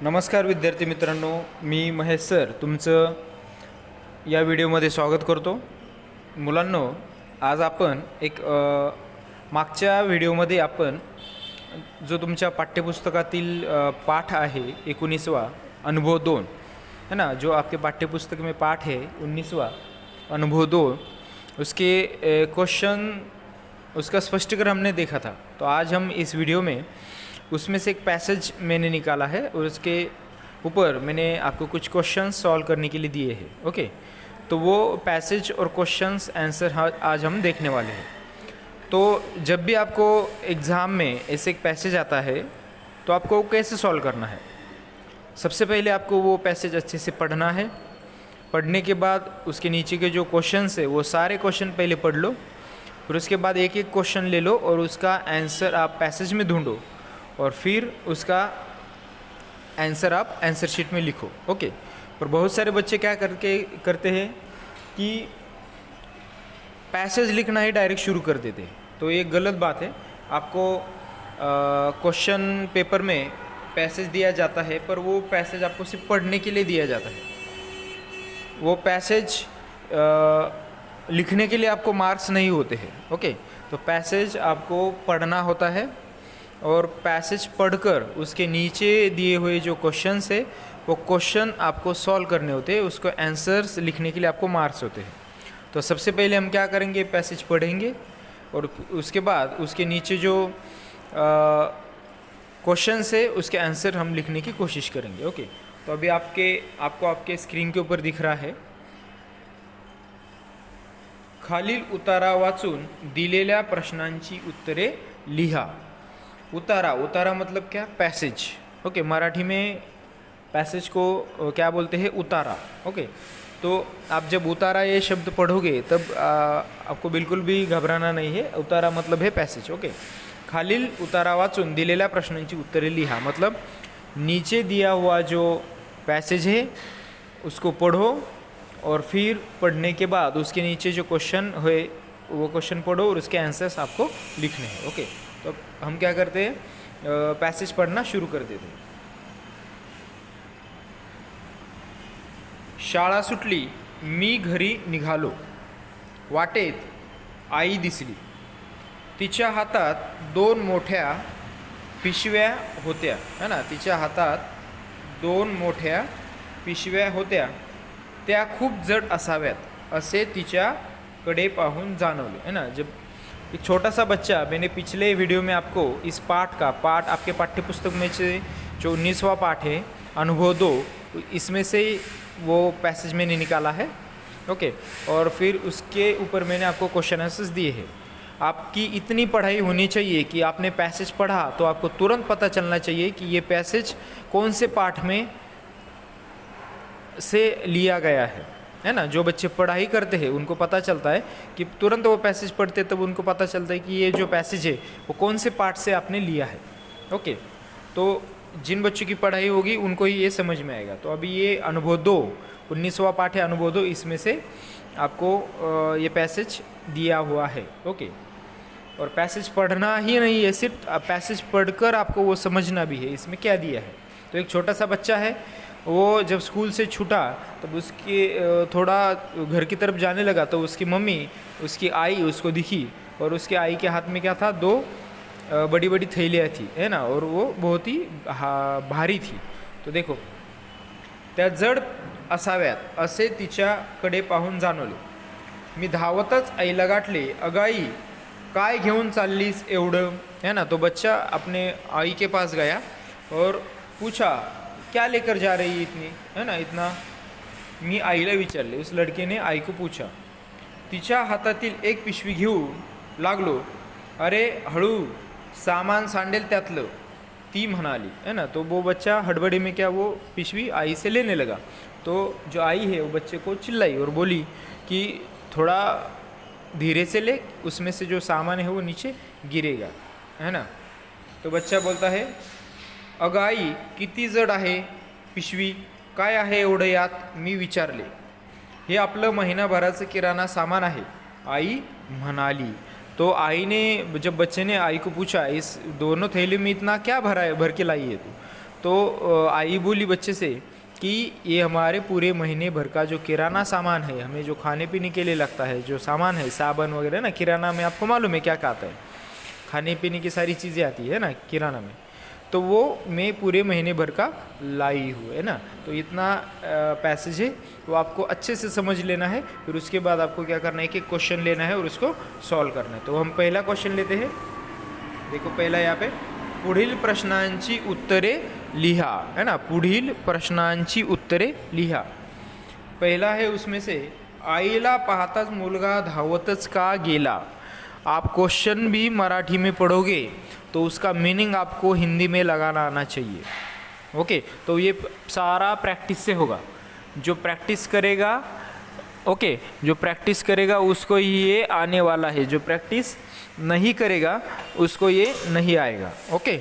नमस्कार विद्यार्थी मित्रांनो, मी महेश सर तुमचं या व्हिडिओमध्ये स्वागत करतो. मुलांनो, आज आपण एक मागच्या व्हिडिओमध्ये आपण जो तुमच्या पाठ्यपुस्तकातील पाठ आहे 19वां अनुभव 2 है ना, जो आपके पाठ्यपुस्तक में पाठ है 19वां अनुभव 2, उसके क्वेश्चन उसका स्पष्टीकरण हमने देखा था. तो आज हम इस वीडियो में उसमें से एक पैसेज मैंने निकाला है और उसके ऊपर मैंने आपको कुछ क्वेश्चंस सॉल्व करने के लिए दिए हैं. ओके, तो वो पैसेज और क्वेश्चंस आंसर आज हम देखने वाले हैं. तो जब भी आपको एग्ज़ाम में ऐसे एक पैसेज आता है तो आपको कैसे सॉल्व करना है. सबसे पहले आपको वो पैसेज अच्छे से पढ़ना है. पढ़ने के बाद उसके नीचे के जो क्वेश्चंस है वो सारे क्वेश्चन पहले पढ़ लो, फिर उसके बाद एक एक क्वेश्चन ले लो और उसका आंसर आप पैसेज में ढूंढो और फिर उसका आंसर आप आंसर शीट में लिखो. ओके, और बहुत सारे बच्चे क्या करते हैं कि पैसेज लिखना ही डायरेक्ट शुरू कर देते हैं. तो ये गलत बात है. आपको क्वेश्चन पेपर में पैसेज दिया जाता है, पर वो पैसेज आपको सिर्फ पढ़ने के लिए दिया जाता है. वो पैसेज लिखने के लिए आपको मार्क्स नहीं होते हैं. ओके, तो पैसेज आपको पढ़ना होता है और पैसेज पढ़कर उसके नीचे दिए हुए जो क्वेश्चंस है वो क्वेश्चन आपको सॉल्व करने होते हैं. उसको आंसर्स लिखने के लिए आपको मार्क्स होते हैं. तो सबसे पहले हम क्या करेंगे, पैसेज पढ़ेंगे और उसके बाद उसके नीचे जो क्वेश्चंस है उसके आंसर हम लिखने की कोशिश करेंगे. ओके, तो अभी आपको आपके स्क्रीन के ऊपर दिख रहा है, खालील उतारा वाचून दिलेल्या प्रश्नांची उत्तरे लिहा. उतारा मतलब क्या, पैसेज. ओके, मराठी में पैसेज को क्या बोलते हैं, उतारा. ओके, तो आप जब उतारा ये शब्द पढ़ोगे तब आपको बिल्कुल भी घबराना नहीं है. उतारा मतलब है पैसेज. ओके, खालील उतारा वाचून दिलेल्या प्रश्नांची उत्तरे लिहा मतलब नीचे दिया हुआ जो पैसेज है उसको पढ़ो और फिर पढ़ने के बाद उसके नीचे जो क्वेश्चन है वो क्वेश्चन पढ़ो और उसके आंसर्स आपको लिखने हैं. ओके, तो हम क्या करते हैं, पैसेज पढ़ना शुरू कर देते हैं. शाळा सुटली, मी घरी निघालो, वाटेत आई दिसली. तिच्या हातात 2 मोठ्या पिशव्या होत्या. है ना, तिच्या हातात 2 मोठ्या पिशव्या होत्या. त्या खूप जड असाव्यात असे तिच्याकडे पाहून जाणवले. है ना, जब एक छोटा सा बच्चा, मैंने पिछले वीडियो में आपको इस पाठ आपके पाठ्यपुस्तक में से जो 19वां पाठ है अनुभव 2, इसमें से वो पैसेज मैंने निकाला है. ओके, और फिर उसके ऊपर मैंने आपको क्वेश्चन आंसर्स दिए हैं. आपकी इतनी पढ़ाई होनी चाहिए कि आपने पैसेज पढ़ा तो आपको तुरंत पता चलना चाहिए कि ये पैसेज कौन से पाठ में से लिया गया है ना. जो बच्चे पढ़ाई करते हैं उनको पता चलता है कि तुरंत वो पैसेज पढ़ते तब उनको पता चलता है कि ये जो पैसेज है वो कौन से पार्ट से आपने लिया है. ओके, तो जिन बच्चों की पढ़ाई होगी उनको ही ये समझ में आएगा. तो अभी ये अनुभव 2 19वां पाठ है अनुभव 2, इसमें से आपको ये पैसेज दिया हुआ है. ओके, और पैसेज पढ़ना ही नहीं है, सिर्फ पैसेज पढ़कर आपको वो समझना भी है इसमें क्या दिया है. तो एक छोटा सा बच्चा है, वो जब स्कूल से छूटा तब उसके थोड़ा घर की तरफ जाने लगा तो उसकी मम्मी, उसकी आई उसको दिखी और उसके आई के हाथ में क्या था, 2 बड़ी बड़ी थैलियाँ थी. है ना, और वो बहुत ही भारी थी. तो देखो, त्या जड असाव्यात असे तिच्याकडे पाहून जाणवले. मी धावतच आईला गाठले, अगं आई काय घेऊन चाललीस एवढं. है ना, तो बच्चा अपने आई के पास गया और पूछा क्या लेकर जा रही है इतनी. है ना, इतना मी आईला विचारले. उस लड़के ने आई को पूछा. तिच्या हातातील एक पिशवी घेऊन लागलो, अरे हळू सामान सांडेल त्यातलं, ती म्हणाली. है ना, तो वो बच्चा हड़बड़ी में क्या वो पिशवी आई से लेने लगा. तो जो आई है वो बच्चे को चिल्लाई और बोली कि थोड़ा धीरे से ले, उसमें से जो सामान है वो नीचे गिरेगा. है ना, तो बच्चा बोलता है, अगं आई किती जड आहे पिशवी, काय आहे एवढं यात. मी विचारले. हे आपलं महिनाभराचं किराणा सामान आहे, आई म्हणाली. तो आई ने, जब बच्चे ने आई को पूछा, इस दोनों थैली में इतना क्या भरा है, भर के लाई है तू. तो आई बोली बच्चे से कि ये हमारे पूरे महीने भर का जो किराना सामान है, हमें जो खाने पीने के लिए लगता है, जो सामान है, साबुन वगैरह ना, किराना में आपको मालूम है क्या क्या आता है, खाने पीने की सारी चीज़ें आती है ना किराना में, तो वो मैं पूरे महीने भर का लाई हूँ, है ना। तो इतना पैसेज है, तो आपको अच्छे से समझ लेना है। फिर उसके बाद आपको क्या करना है कि क्वेश्चन लेना है और उसको सॉल्व करना है। तो हम पहला क्वेश्चन लेते हैं। देखो पहला यहाँ पे, पुढील प्रश्नांची उत्तरे लिहा, है ना, पुढील प्रश्नांची उत्तरे लिहा। पहला है उसमें से, आईला पाहताच मुलगा धावतच का गेला। आप क्वेश्चन भी मराठी में पढ़ोगे तो उसका मीनिंग आपको हिंदी में लगाना आना चाहिए। ओके, तो ये सारा प्रैक्टिस से होगा। जो प्रैक्टिस करेगा, ओके, जो प्रैक्टिस करेगा उसको ये आने वाला है, जो प्रैक्टिस नहीं करेगा उसको ये नहीं आएगा। ओके,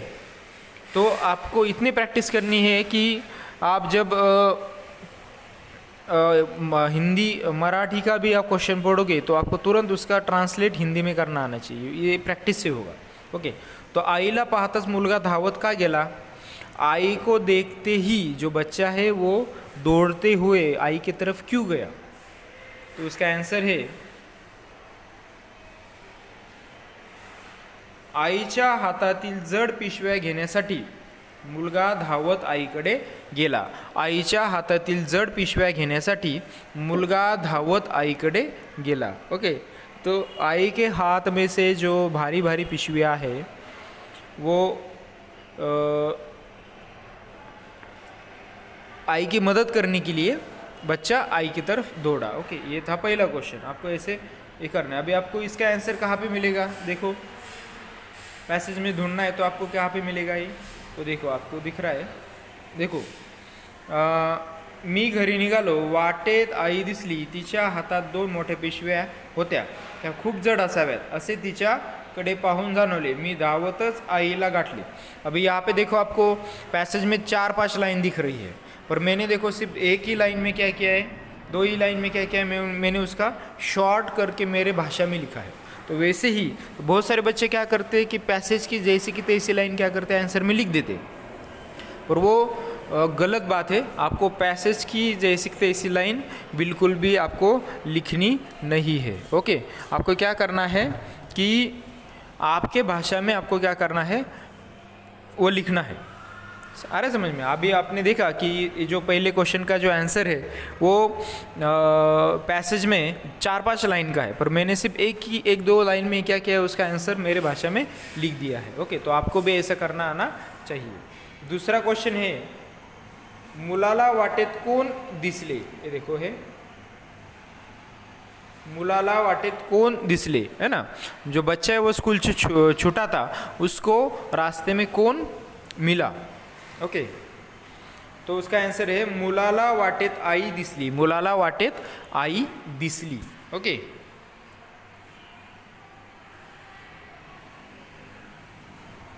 तो आपको इतनी प्रैक्टिस करनी है कि आप जब हिंदी मराठी का भी आप क्वेश्चन पढ़ोगे तो आपको तुरंत उसका ट्रांसलेट हिंदी में करना आना चाहिए। ये प्रैक्टिस से होगा। ओके, तो आईला पाहताच मुलगा धावत का गेला। आई को देखते ही जो बच्चा है वो दौड़ते हुए आई की तरफ क्यों गया? तो उसका आंसर है, आईच्या हातातील जड पिशव्या घेण्यासाठी मुलगा धावत आईकडे गेला। आईच्या हातातील जड पिशव्या घेण्यासाठी मुलगा धावत आईकडे गेला। ओके, तो आई के हाथ में से जो भारी भारी पिशवियाँ है वो आई की मदद करने के लिए बच्चा आई की तरफ दौड़ा। ओके, ये था पहला क्वेश्चन। आपको ऐसे ये करना है। अभी आपको इसका आंसर कहाँ पे मिलेगा? देखो पैसेज में ढूंढना है तो आपको कहाँ पे मिलेगा ये? तो देखो आपको दिख रहा है, देखो मी घरी निघालो, वाटेत आई दिसली, तिच्या हातात 2 मोठ्या पिशव्या होत्या, त्या खूप जड असाव्यात असे तिच्याकडे पाहून जाणवले, मी धावतच आईला गाठले। अभी यहाँ पे देखो आपको पैसेज में 4-5 लाइन दिख रही है, पर मैंने देखो सिर्फ एक ही लाइन में क्या किया है, 2 ही लाइन में क्या किया है, मैंने उसका शॉर्ट करके मेरे भाषा में लिखा है। तो वैसे ही तो बहुत सारे बच्चे क्या करते हैं कि पैसेज की जैसी की तैसी लाइन क्या करते हैं, आंसर में लिख देते, पर वो गलत बात है। आपको पैसेज की जैसी की तैसी लाइन बिल्कुल भी आपको लिखनी नहीं है। ओके, आपको क्या करना है कि आपके भाषा में आपको क्या करना है वो लिखना है। आ रहा है समझ में? अभी आपने देखा कि जो पहले क्वेश्चन का जो आंसर है वो पैसेज में 4-5 लाइन का है, पर मैंने सिर्फ एक दो लाइन में क्या किया है, उसका आंसर मेरे भाषा में लिख दिया है। ओके, तो आपको भी ऐसा करना आना चाहिए। दूसरा क्वेश्चन है, मुलाला वाटेत कोण दिसले। ये देखो है, मुलाला वाटेत कोण दिसले, है ना, जो बच्चा है वो स्कूल से छूटा था, उसको रास्ते में कौन मिला। ओके, तो उसका आंसर है मुलाला वाटेत आई दिसली। मुलाला वाटेत आई दिसली। ओके,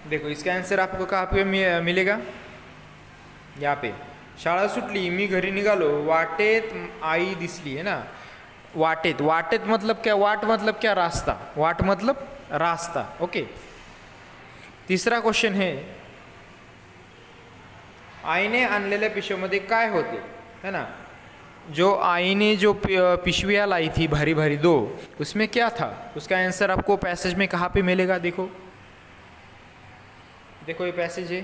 देखो इसका आंसर आपको कहाँ पे मिलेगा? यहाँ पे, शाळा सुटली, मी घरी निघालो, वाटेत आई दिसली, है ना। वाटेत, वाटेत मतलब क्या? वाट मतलब क्या? रास्ता। वाट मतलब रास्ता। ओके, तीसरा क्वेश्चन है, आईने आणलेल्या पिशवीमध्ये काय होते, है ना। जो आई ने जो पिशवियाँ लाई थी भारी भारी 2, उसमें क्या था? उसका आंसर आपको पैसेज में कहाँ पे मिलेगा? देखो देखो ये पैसेज है,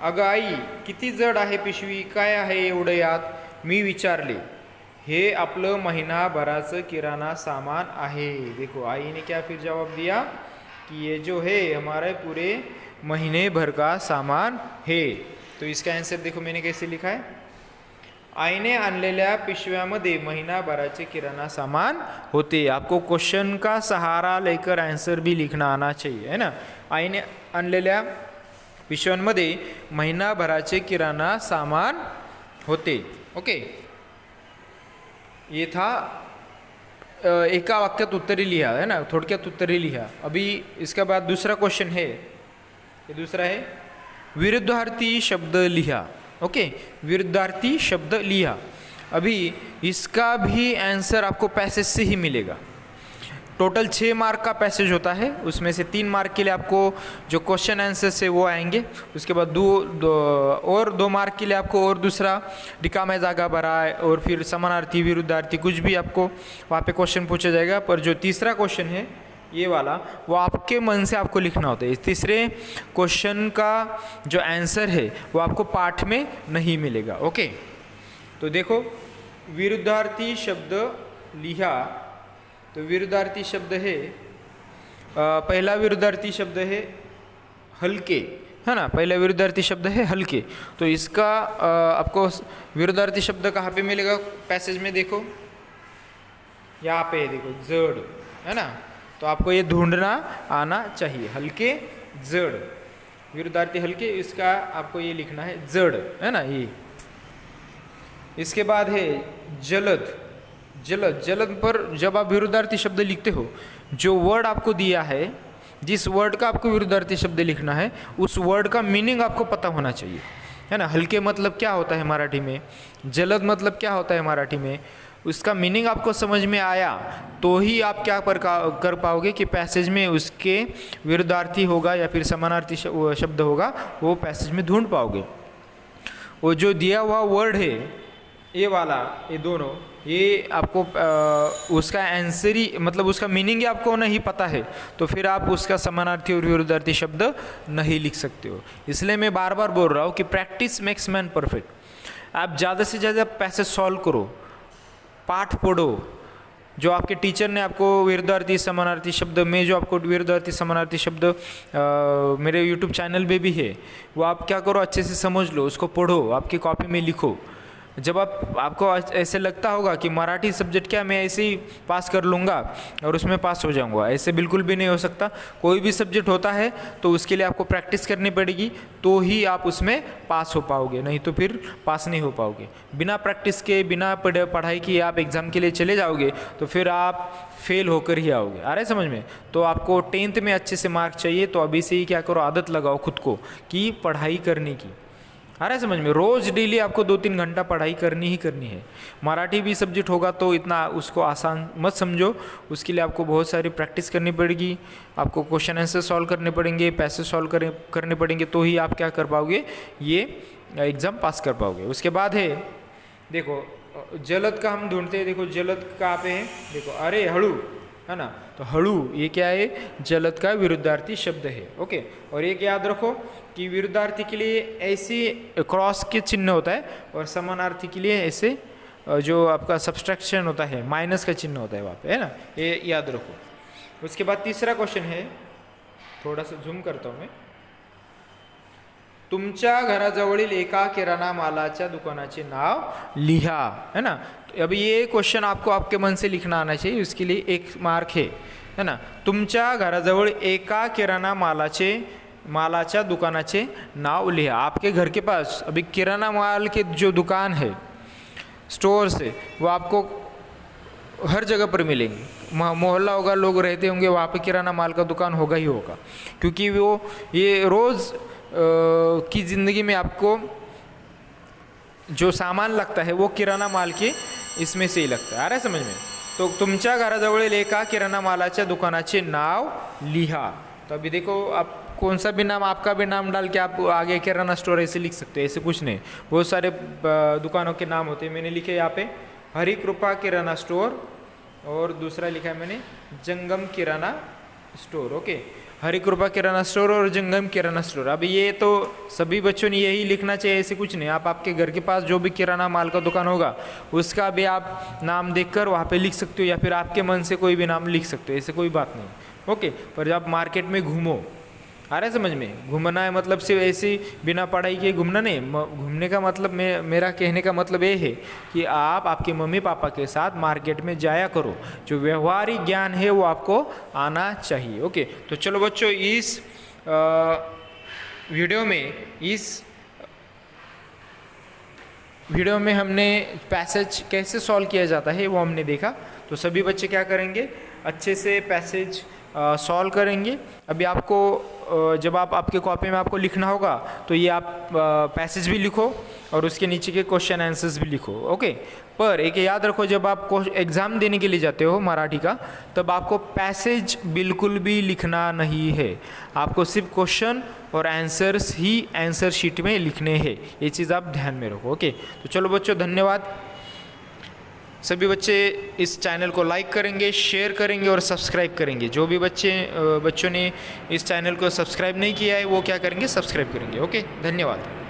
अगं आई किती जड आहे पिशवी, काय आहे एवढं यात, मी विचारले, हे आपलं महिनाभराचं किराना सामान आहे। देखो आई ने क्या फिर जवाब दिया कि ये जो है हमारे पूरे महीने भर का सामान है। तो इसका आंसर देखो मैंने कैसे लिखा है, आईने आणलेल्या पिशव्यामध्ये महीनाभराचे किराना सामान होते। आपको क्वेश्चन का सहारा लेकर आंसर भी लिखना आना चाहिए, है ना। आईने आणलेल्या पिशव्यांमध्ये महीनाभराचे किराना सामान होते। ओके, ये था एका वाक्यात उत्तरी लिहा, है ना, थोडक्यात उत्तरी लिहा। अभी इसके बाद दूसरा क्वेश्चन है, ये दूसरा है, विरुद्धार्थी शब्द लिहा। ओके, विरुद्धार्थी शब्द लिहा। अभी इसका भी आंसर आपको पैसेज से ही मिलेगा। टोटल 6 मार्क का पैसेज होता है, उसमें से 3 मार्क के लिए आपको जो क्वेश्चन आंसर्स है वो आएंगे, उसके बाद दो मार्क के लिए आपको और दूसरा रिकाम्या जागा भरा है और फिर समानार्थी विरुद्धार्थी कुछ भी आपको वहाँ पे क्वेश्चन पूछा जाएगा। पर जो तीसरा क्वेश्चन है ये वाला, वो आपके मन से आपको लिखना होता है। इस तीसरे क्वेश्चन का जो आंसर है वो आपको पाठ में नहीं मिलेगा। ओके, तो देखो विरुद्धार्थी शब्द लिहा, तो विरुद्धार्थी शब्द है पहला विरुद्धार्थी शब्द है हल्के, है ना, पहला विरुद्धार्थी शब्द है हल्के। तो इसका आपको विरुद्धार्थी शब्द कहाँ पे मिलेगा पैसेज में, देखो यहाँ पे देखो जड़, है ना, तो आपको ये ढूंढना आना चाहिए, हल्के जड़, विरुद्धार्थी हल्के, इसका आपको ये लिखना है जड़, है ना ये। इसके बाद है जलद, जलद, जलद पर जब आप विरुद्धार्थी शब्द लिखते हो, जो वर्ड आपको दिया है, जिस वर्ड का आपको विरुद्धार्थी शब्द लिखना है, उस वर्ड का मीनिंग आपको पता होना चाहिए, है ना। हल्के मतलब क्या होता है मराठी में, जलद मतलब क्या होता है मराठी में, उसका मीनिंग आपको समझ में आया तो ही आप क्या कर पाओगे कि पैसेज में उसके विरुद्धार्थी होगा या फिर समानार्थी शब्द होगा, वो पैसेज में ढूंढ पाओगे। वो जो दिया हुआ वर्ड है ये वाला, ये दोनों, ये आपको उसका आंसर ही मतलब उसका मीनिंग ही आपको नहीं पता है, तो फिर आप उसका समानार्थी और विरुद्धार्थी शब्द नहीं लिख सकते हो। इसलिए मैं बार बार बोल रहा हूँ कि प्रैक्टिस मेक्स मैन परफेक्ट। आप ज़्यादा से ज़्यादा पैसेज सॉल्व करो, पाठ पढ़ो, जो आपके टीचर ने आपको विरुद्धार्थी समानार्थी शब्द में, जो आपको विरुद्धार्थी समानार्थी शब्द मेरे यूट्यूब चैनल पे भी है, वो आप क्या करो, अच्छे से समझ लो, उसको पढ़ो, आपकी कॉपी में लिखो। जब आपको ऐसे लगता होगा कि मराठी सब्जेक्ट क्या मैं ऐसे ही पास कर लूँगा और उसमें पास हो जाऊँगा, ऐसे बिल्कुल भी नहीं हो सकता। कोई भी सब्जेक्ट होता है तो उसके लिए आपको प्रैक्टिस करनी पड़ेगी, तो ही आप उसमें पास हो पाओगे, नहीं तो फिर पास नहीं हो पाओगे। बिना प्रैक्टिस के, बिना पढ़ाई के आप एग्ज़ाम के लिए चले जाओगे तो फिर आप फेल होकर ही आओगे। आ रहा है समझ में? तो आपको 10th में अच्छे से मार्क चाहिए, तो अभी से ही क्या करो, आदत लगाओ खुद को कि पढ़ाई करने की। आ रहा है समझ में? रोज़ डेली आपको 2-3 घंटा पढ़ाई करनी ही करनी है। मराठी भी सब्जेक्ट होगा तो इतना उसको आसान मत समझो, उसके लिए आपको बहुत सारी प्रैक्टिस करनी पड़ेगी, आपको क्वेश्चन आंसर सॉल्व करने पड़ेंगे, पैसेज सॉल्व करने पड़ेंगे, तो ही आप क्या कर पाओगे, ये एग्ज़ाम पास कर पाओगे। उसके बाद है देखो जलद का हम ढूंढते हैं, देखो जलद कहाँ पे है, देखो अरे हड़ू, है ना, तो हड़ू ये क्या है, जलद का विरुद्धार्थी शब्द है। ओके, और एक याद रखो कि विरुद्धार्थी के लिए ऐसे क्रॉस के चिन्ह होता है और समानार्थी के लिए ऐसे जो आपका सब्सट्रैक्शन होता है, माइनस का चिन्ह होता है वहाँ पे, है ना, ये याद रखो। उसके बाद तीसरा क्वेश्चन है, थोड़ा सा झूम करता हूँ मैं, तुमच्या घराजवळील एका किराणा मालाच्या दुकानाचे नाव लिहा, है ना। अभी ये क्वेश्चन आपको आपके मन से लिखना आना चाहिए, उसके लिए 1 मार्क है ना। तुमच्या घराजवळ एका किराणा मालाच्या दुकानाचे नाव लिहा। आपके घर के पास अभी किराना माल के जो दुकान है, स्टोर्स है, वो आपको हर जगह पर मिलेंगे। मोहल्ला होगा, लोग रहते होंगे, वहाँ पे किराना माल का दुकान होगा ही होगा, क्योंकि वो ये रोज़ की ज़िंदगी में आपको जो सामान लगता है वो किराना माल के इसमें से ही लगता है। आ रहा है समझ में? तो तुमच्या घराजवळील एका किराणा मालाच्या दुकानाचे नाव लिहा। तो अभी देखो आप कौन सा भी नाम, आपका भी नाम डाल के आप आगे किराना स्टोर ऐसे लिख सकते हो, ऐसे कुछ नहीं, बहुत सारे दुकानों के नाम होते हैं। मैंने लिखे यहाँ पे हरि कृपा किराना स्टोर और दूसरा लिखा है मैंने जंगम किराना स्टोर। ओके, हरि कृपा किराना स्टोर और जंगम किराना स्टोर। अब ये तो सभी बच्चों ने यही लिखना चाहिए, ऐसे कुछ नहीं। आप आपके घर के पास जो भी किराना माल का दुकान होगा उसका भी आप नाम देखकर वहाँ पे लिख सकते हो, या फिर आपके मन से कोई भी नाम लिख सकते हो, ऐसे कोई बात नहीं। ओके, पर जब मार्केट में घूमो, आ रहा है समझ में? घूमना है मतलब सिर्फ ऐसे बिना पढ़ाई के घूमना नहीं। घूमने का मतलब मेरा कहने का मतलब ये है कि आप आपके मम्मी पापा के साथ मार्केट में जाया करो, जो व्यवहारिक ज्ञान है वो आपको आना चाहिए। ओके, तो चलो बच्चों, इस वीडियो में हमने पैसेज कैसे सॉल्व किया जाता है वो हमने देखा। तो सभी बच्चे क्या करेंगे, अच्छे से पैसेज सॉल्व करेंगे। अभी आपको जब आपके कॉपी में आपको लिखना होगा तो ये आप पैसेज भी लिखो और उसके नीचे के क्वेश्चन आंसर्स भी लिखो, ओके। पर एक याद रखो, जब आप एग्ज़ाम देने के लिए जाते हो मराठी का, तब आपको पैसेज बिल्कुल भी लिखना नहीं है, आपको सिर्फ क्वेश्चन और आंसर्स ही आंसर शीट में लिखने हैं। ये चीज़ आप ध्यान में रखो, ओके। तो चलो बच्चों, धन्यवाद। सभी बच्चे इस चैनल को लाइक करेंगे, शेयर करेंगे और सब्सक्राइब करेंगे। जो भी बच्चों ने इस चैनल को सब्सक्राइब नहीं किया है वो क्या करेंगे, सब्सक्राइब करेंगे, ओके। धन्यवाद।